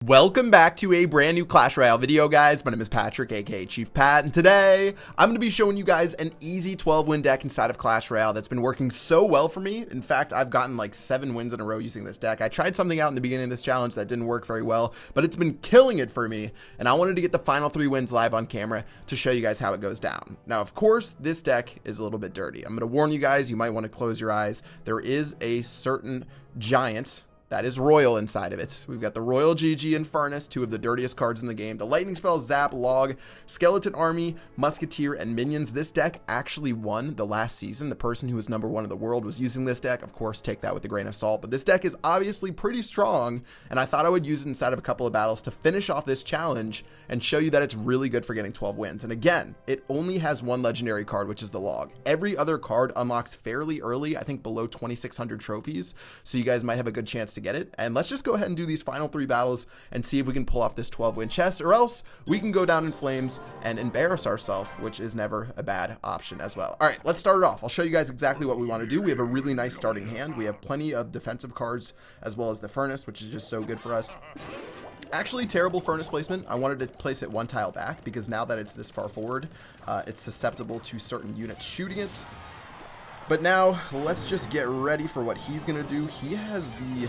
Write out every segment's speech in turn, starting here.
Welcome back to a brand new Clash Royale video, guys. My name is Patrick, aka Chief Pat, and today I'm going to be showing you guys an easy 12-win deck inside of Clash Royale that's been working so well for me. In fact, I've gotten like 7 wins in a row using this deck. I tried something out in the beginning of this challenge that didn't work very well, but it's been killing it for me, and I wanted to get the final 3 wins live on camera to show you guys how it goes down. Now, of course, this deck is a little bit dirty. I'm going to warn you guys, you might want to close your eyes. There is a certain giant that is Royal inside of it. We've got the Royal GG and Furnace, 2 of the dirtiest cards in the game. The Lightning Spell, Zap, Log, Skeleton Army, Musketeer, and Minions. This deck actually won the last season. The person who was #1 in the world was using this deck. Of course, take that with a grain of salt. But this deck is obviously pretty strong, and I thought I would use it inside of a couple of battles to finish off this challenge and show you that it's really good for getting 12 wins. And again, it only has 1 legendary card, which is the Log. Every other card unlocks fairly early, I think below 2,600 trophies, so you guys might have a good chance to get it. And let's just go ahead and do these final 3 battles and see if we can pull off this 12-win chest, or else we can go down in flames and embarrass ourselves, which is never a bad option as well. All right, let's start it off. I'll show you guys exactly what we want to do. We have a really nice starting hand. We have plenty of defensive cards as well as the Furnace, which is just so good for us. Actually, terrible Furnace placement. I wanted to place it 1 tile back because now that it's this far forward, it's susceptible to certain units shooting it. But now let's just get ready for what he's going to do. He has the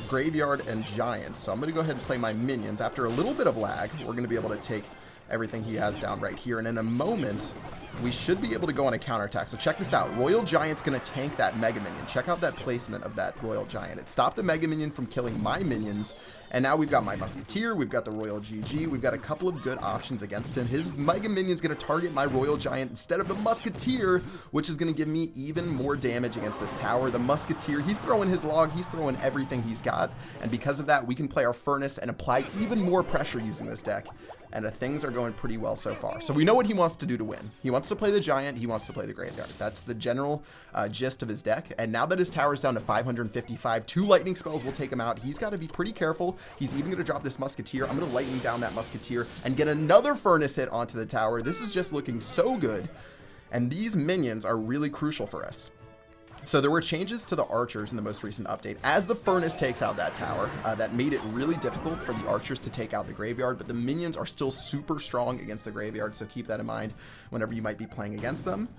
Graveyard and Giants, so I'm going to go ahead and play my minions. After a little bit of lag, we're going to be able to take everything he has down right here, and in a moment we should be able to go on a counterattack. So check this out. Royal Giant's going to tank that Mega Minion. Check out that placement of that Royal Giant. It stopped the Mega Minion from killing my minions, and now we've got my Musketeer, we've got the Royal GG, we've got a couple of good options against him. His Mega Minion's going to target my Royal Giant instead of the Musketeer, which is going to give me even more damage against this tower. The Musketeer, he's throwing his Log, he's throwing everything he's got, and because of that, we can play our Furnace and apply even more pressure using this deck. And things are going pretty well so far. So we know what he wants to do to win. He wants to play the Giant. He wants to play the Graveyard. That's the general gist of his deck. And now that his tower's down to 555, 2 lightning spells will take him out. He's got to be pretty careful. He's even going to drop this Musketeer. I'm going to lightning down that Musketeer and get another Furnace hit onto the tower. This is just looking so good. And these minions are really crucial for us. So there were changes to the archers in the most recent update. As the Furnace takes out that tower, that made it really difficult for the archers to take out the Graveyard, but the minions are still super strong against the Graveyard, so keep that in mind whenever you might be playing against them.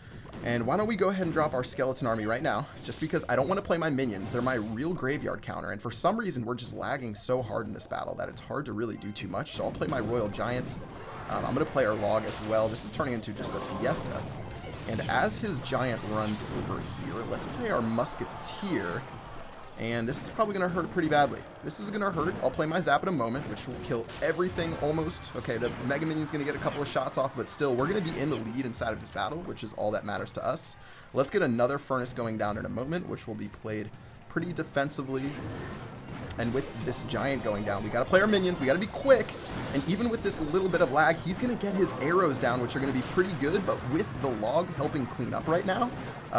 And why don't we go ahead and drop our Skeleton Army right now, just because I don't want to play my minions. They're my real Graveyard counter, and for some reason we're just lagging so hard in this battle that it's hard to really do too much. So I'll play my Royal Giants. I'm going to play our Log as well. This is turning into just a fiesta. And as his Giant runs over here, let's play our Musketeer. And this is probably going to hurt pretty badly. This is going to hurt. I'll play my Zap in a moment, which will kill everything almost. Okay, the Mega Minion's going to get a couple of shots off, but still, we're going to be in the lead inside of this battle, which is all that matters to us. Let's get another Furnace going down in a moment, which will be played pretty defensively. And with this Giant going down, we got to play our minions. We got to be quick. And even with this little bit of lag, he's going to get his arrows down, which are going to be pretty good. But with the Log helping clean up right now,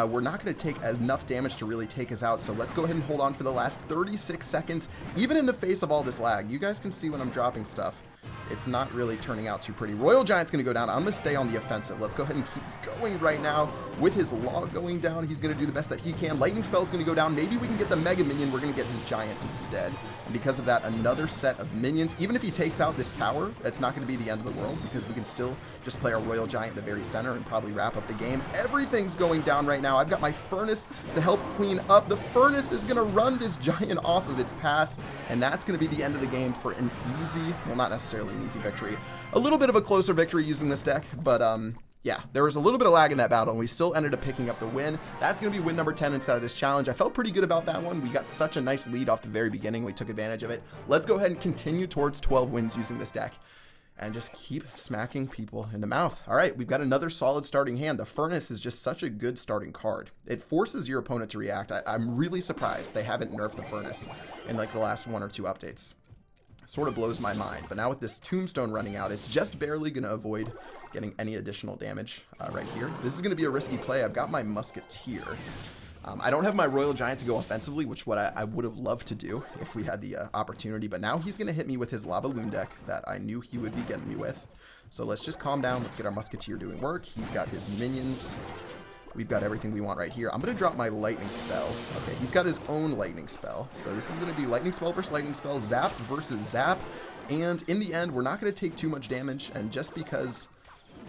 we're not going to take enough damage to really take us out. So let's go ahead and hold on for the last 36 seconds, even in the face of all this lag. You guys can see when I'm dropping stuff, it's not really turning out too pretty. Royal Giant's going to go down. I'm going to stay on the offensive. Let's go ahead and keep going right now. With his Log going down, he's going to do the best that he can. Lightning Spell's going to go down. Maybe we can get the Mega Minion. We're going to get his Giant instead. And because of that, another set of minions. Even if he takes out this tower, that's not going to be the end of the world, because we can still just play our Royal Giant in the very center and probably wrap up the game. Everything's going down right now. I've got my Furnace to help clean up. The Furnace is going to run this Giant off of its path, and that's going to be the end of the game for an easy, well, not necessarily an easy victory. A little bit of a closer victory using this deck, but yeah, there was a little bit of lag in that battle, and we still ended up picking up the win. That's going to be win number 10 inside of this challenge. I felt pretty good about that one. We got such a nice lead off the very beginning. We took advantage of it. Let's go ahead and continue towards 12 wins using this deck and just keep smacking people in the mouth. All right, we've got another solid starting hand. The Furnace is just such a good starting card. It forces your opponent to react. I'm really surprised they haven't nerfed the Furnace in like the last 1 or 2 updates. Sort of blows my mind. But now with this Tombstone running out, it's just barely going to avoid getting any additional damage right here. This is going to be a risky play. I've got my Musketeer. I don't have my Royal Giant to go offensively, which what I would have loved to do if we had the opportunity. But now he's going to hit me with his Lava Loon deck that I knew he would be getting me with. So let's just calm down. Let's get our Musketeer doing work. He's got his minions. We've got everything we want right here. I'm going to drop my Lightning Spell. Okay, he's got his own Lightning Spell. So this is going to be Lightning Spell versus Lightning Spell, Zap versus Zap. And in the end, we're not going to take too much damage, and just because,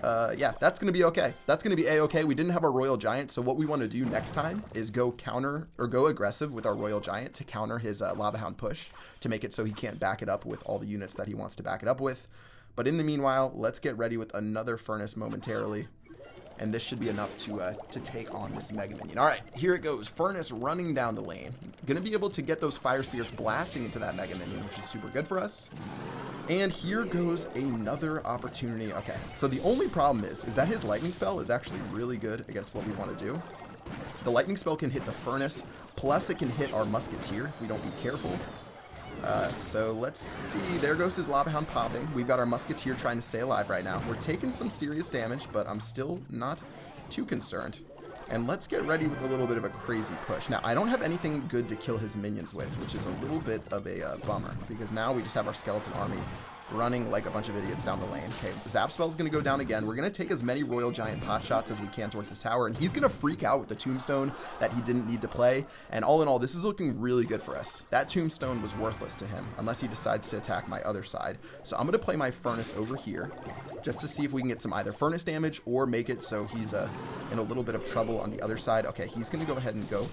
yeah, that's going to be okay. That's going to be a-okay. We didn't have our Royal Giant, so what we want to do next time is go counter, or go aggressive with our Royal Giant to counter his Lava Hound push, to make it so he can't back it up with all the units that he wants to back it up with. But in the meanwhile, let's get ready with another Furnace momentarily. And this should be enough to take on this Mega Minion. All right, here it goes. Furnace running down the lane. Gonna be able to get those Fire Spirits blasting into that Mega Minion, which is super good for us. And here goes another opportunity. Okay, so the only problem is that his Lightning Spell is actually really good against what we want to do. The Lightning Spell can hit the Furnace, plus it can hit our Musketeer if we don't be careful. So let's see. There goes his Lava Hound popping. We've got our Musketeer trying to stay alive right now. We're taking some serious damage, but I'm still not too concerned. And let's get ready with a little bit of a crazy push. Now, I don't have anything good to kill his minions with, which is a little bit of a bummer, because now we just have our Skeleton Army running like a bunch of idiots down the lane. Okay, Zap Spell is going to go down again. We're going to take as many Royal Giant pot shots as we can towards this tower, and he's going to freak out with the Tombstone that he didn't need to play. And all in all, this is looking really good for us. That Tombstone was worthless to him, unless he decides to attack my other side. So I'm going to play my Furnace over here, just to see if we can get some either Furnace damage or make it so he's in a little bit of trouble on the other side. Okay, he's going to go ahead and go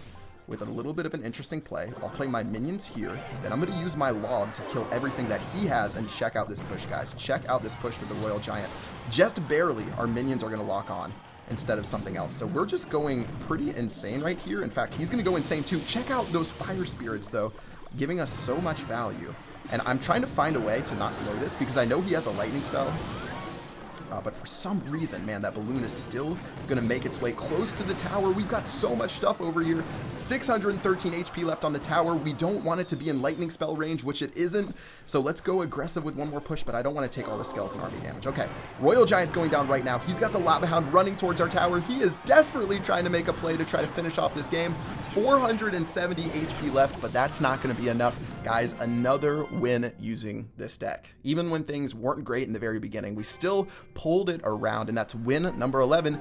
with a little bit of an interesting play. I'll play my minions here, then I'm going to use my log to kill everything that he has, and check out this push, guys. Check out this push with the Royal Giant. Just barely, our minions are going to lock on instead of something else. So we're just going pretty insane right here. In fact, he's going to go insane too. Check out those Fire Spirits, though, giving us so much value. And I'm trying to find a way to not blow this, because I know he has a Lightning Spell. But for some reason, man, that balloon is still going to make its way close to the tower. We've got so much stuff over here. 613 HP left on the tower. We don't want it to be in Lightning Spell range, which it isn't. So let's go aggressive with one more push, but I don't want to take all the Skeleton Army damage. Okay, Royal Giant's going down right now. He's got the Lava Hound running towards our tower. He is desperately trying to make a play to try to finish off this game. 470 HP left, but that's not going to be enough. Guys, another win using this deck. Even when things weren't great in the very beginning, we still pulled it around, and that's win number 11.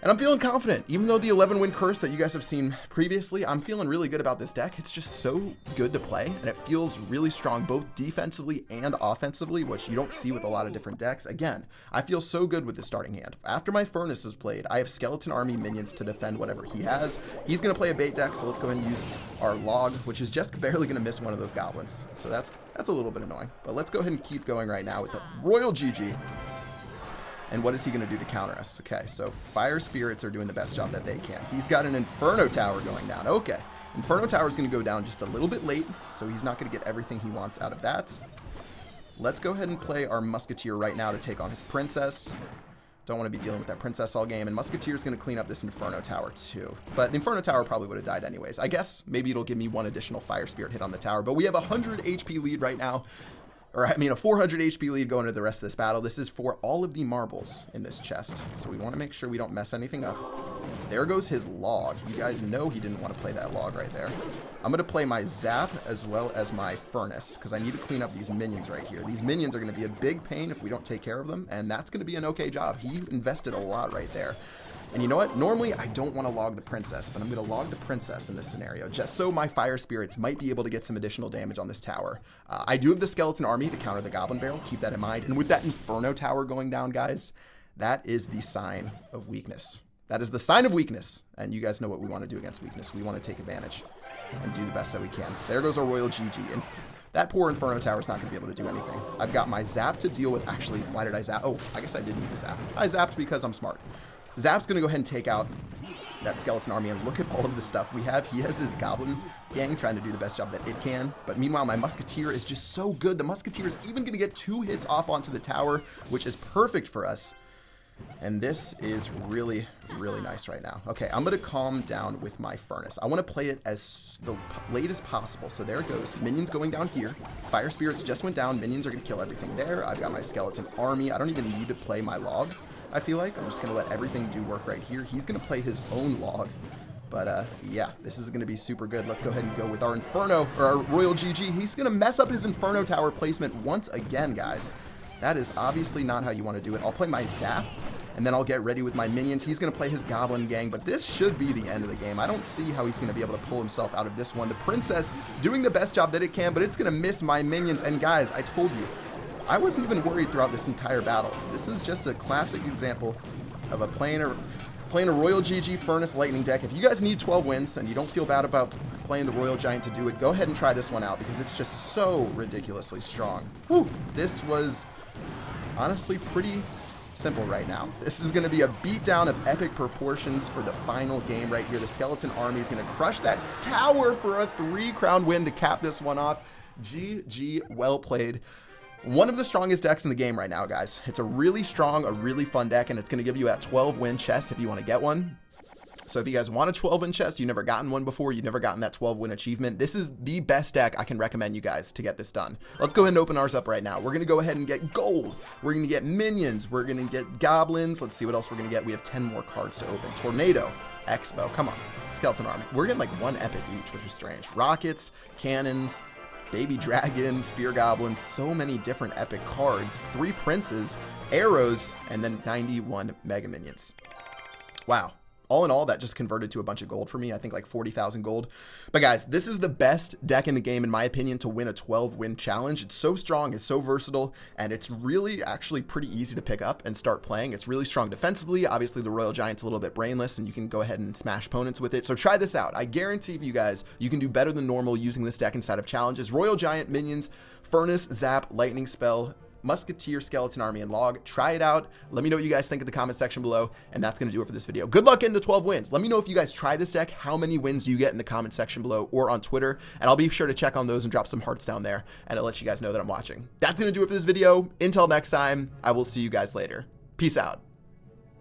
And I'm feeling confident. Even though the 11-win curse that you guys have seen previously, I'm feeling really good about this deck. It's just so good to play, and it feels really strong both defensively and offensively, which you don't see with a lot of different decks. Again, I feel so good with this starting hand. After my Furnace is played, I have Skeleton Army minions to defend whatever he has. He's going to play a bait deck, so let's go ahead and use our log, which is just barely going to miss one of those goblins. So that's a little bit annoying. But let's go ahead and keep going right now with the Royal GG. And what is he going to do to counter us? Okay, so Fire Spirits are doing the best job that they can. He's got an Inferno Tower going down. Okay, Inferno Tower is going to go down just a little bit late, so he's not going to get everything he wants out of that. Let's go ahead and play our Musketeer right now to take on his Princess. Don't want to be dealing with that Princess all game, and Musketeer is going to clean up this Inferno Tower too. But the Inferno Tower probably would have died anyways. I guess maybe it'll give me one additional Fire Spirit hit on the tower, but we have a 100 HP lead right now. Or, I mean, a 400 HP lead going into the rest of this battle. This is for all of the marbles in this chest, so we want to make sure we don't mess anything up. There goes his log. You guys know he didn't want to play that log right there. I'm going to play my Zap as well as my Furnace, because I need to clean up these minions right here. These minions are going to be a big pain if we don't take care of them, and that's going to be an okay job. He invested a lot right there. And you know what? Normally, I don't want to log the Princess, but I'm going to log the Princess in this scenario, just so my Fire Spirits might be able to get some additional damage on this tower. I do have the Skeleton Army to counter the Goblin Barrel. Keep that in mind. And with that Inferno Tower going down, guys, that is the sign of weakness. That is the sign of weakness. And you guys know what we want to do against weakness. We want to take advantage and do the best that we can. There goes our Royal GG. And that poor Inferno Tower is not going to be able to do anything. I've got my Zap to deal with. Actually, why did I Zap? Oh, I guess I did need to Zap. I Zapped because I'm smart. Zap's going to go ahead and take out that Skeleton Army, and look at all of the stuff we have. He has his Goblin gang trying to do the best job that it can, but meanwhile my Musketeer is just so good. The Musketeer is even going to get 2 hits off onto the tower, which is perfect for us. And this is really, really nice right now. Okay, I'm going to calm down with my Furnace. I want to play it as the late as possible. So there it goes. Minions going down here. Fire Spirits just went down. Minions are going to kill everything there. I've got my Skeleton Army. I don't even need to play my log, I feel like. I'm just going to let everything do work right here. He's going to play his own log. But, yeah, this is going to be super good. Let's go ahead and go with our Inferno, or our Royal GG. He's going to mess up his Inferno Tower placement once again, guys. That is obviously not how you want to do it. I'll play my Zap, and then I'll get ready with my minions. He's going to play his goblin gang, but this should be the end of the game. I don't see how he's going to be able to pull himself out of this one. The princess doing the best job that it can, but it's going to miss my minions. And guys, I told you, I wasn't even worried throughout this entire battle. This is just a classic example of playing a Royal GG Furnace Lightning deck. If you guys need 12 wins and you don't feel bad about playing the Royal Giant to do it, go ahead and try this one out because it's just so ridiculously strong. Whew, this was honestly pretty simple right now. This is going to be a beatdown of epic proportions for the final game right here. The Skeleton Army is going to crush that tower for a 3-crown win to cap this one off. GG, well played. One of the strongest decks in the game right now, guys. It's a really strong, a really fun deck, and it's going to give you that 12-win chest if you want to get one. So if you guys want a 12-win chest, you've never gotten one before, you've never gotten that 12-win achievement, this is the best deck I can recommend you guys to get this done. Let's go ahead and open ours up right now. We're going to go ahead and get gold. We're going to get minions. We're going to get goblins. Let's see what else we're going to get. We have 10 more cards to open. Tornado, Expo, come on. Skeleton Army. We're getting like one epic each, which is strange. Rockets, cannons, baby dragons, spear goblins, so many different epic cards, 3 princes, arrows, and then 91 mega minions. Wow. All in all, that just converted to a bunch of gold for me. I think like 40,000 gold. But guys, this is the best deck in the game, in my opinion, to win a 12-win challenge. It's so strong, it's so versatile, and it's really actually pretty easy to pick up and start playing. It's really strong defensively. Obviously, the Royal Giant's a little bit brainless, and you can go ahead and smash opponents with it. So try this out. I guarantee you guys, you can do better than normal using this deck inside of challenges. Royal Giant, minions, Furnace, Zap, Lightning Spell, Musketeer, Skeleton Army, and Log. Try it out. Let me know what you guys think in the comment section below, and that's going to do it for this video. Good luck getting to 12 wins. Let me know if you guys try this deck, how many wins do you get in the comment section below or on Twitter, and I'll be sure to check on those and drop some hearts down there, and I'll let you guys know that I'm watching. That's going to do it for this video. Until next time, I will see you guys later. Peace out.